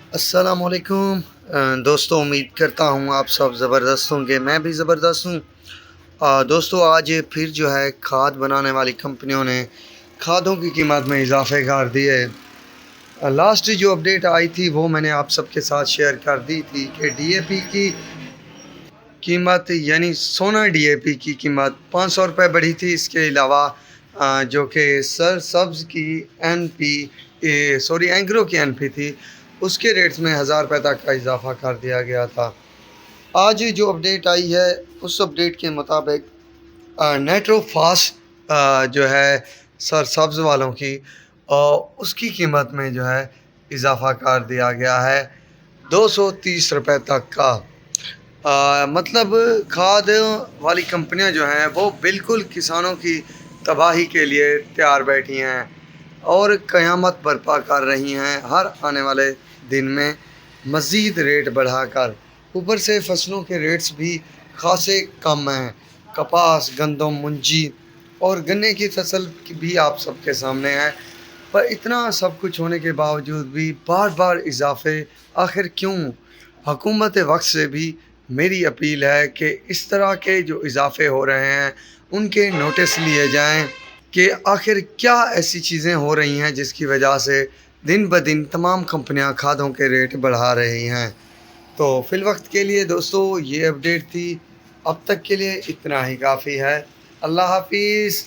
अस्सलामुअलैकुम दोस्तों, उम्मीद करता हूँ आप सब ज़बरदस्त होंगे। मैं भी ज़बरदस्त हूँ। दोस्तों, आज फिर जो है खाद बनाने वाली कंपनियों ने खादों की कीमत में इजाफ़े कर दिए। लास्ट जो अपडेट आई थी वो मैंने आप सबके साथ शेयर कर दी थी कि डीएपी की कीमत यानी सोना डीएपी की कीमत 500 रुपये बढ़ी थी। इसके अलावा जो कि सरसब्ज़ की एंग्रो की एनपी थी, उसके रेट्स में 1000 रुपये तक का इजाफ़ा कर दिया गया था। आज जो अपडेट आई है उस अपडेट के मुताबिक नाइट्रोफास जो है सरसब्ज़ वालों की, उसकी कीमत में जो है इजाफ़ा कर दिया गया है 230 रुपये तक का। मतलब खाद वाली कंपनियां जो हैं वो बिल्कुल किसानों की तबाही के लिए तैयार बैठी हैं और क़यामत बर्पा कर रही हैं हर आने वाले दिन में मज़ीद रेट बढ़ाकर। ऊपर से फसलों के रेट्स भी खासे कम हैं। कपास, गंदम, मुंजी और गन्ने की फसल भी आप सबके सामने है। पर इतना सब कुछ होने के बावजूद भी बार बार इजाफे आखिर क्यों? हुकूमत वक्त से भी मेरी अपील है कि इस तरह के जो इजाफे हो रहे हैं उनके नोटिस लिए जाएं कि आखिर क्या ऐसी चीज़ें हो रही हैं जिसकी वजह से दिन ब दिन तमाम कंपनियां खादों के रेट बढ़ा रही हैं। तो फिल वक्त के लिए दोस्तों ये अपडेट थी। अब तक के लिए इतना ही काफ़ी है। अल्लाह हाफिज़।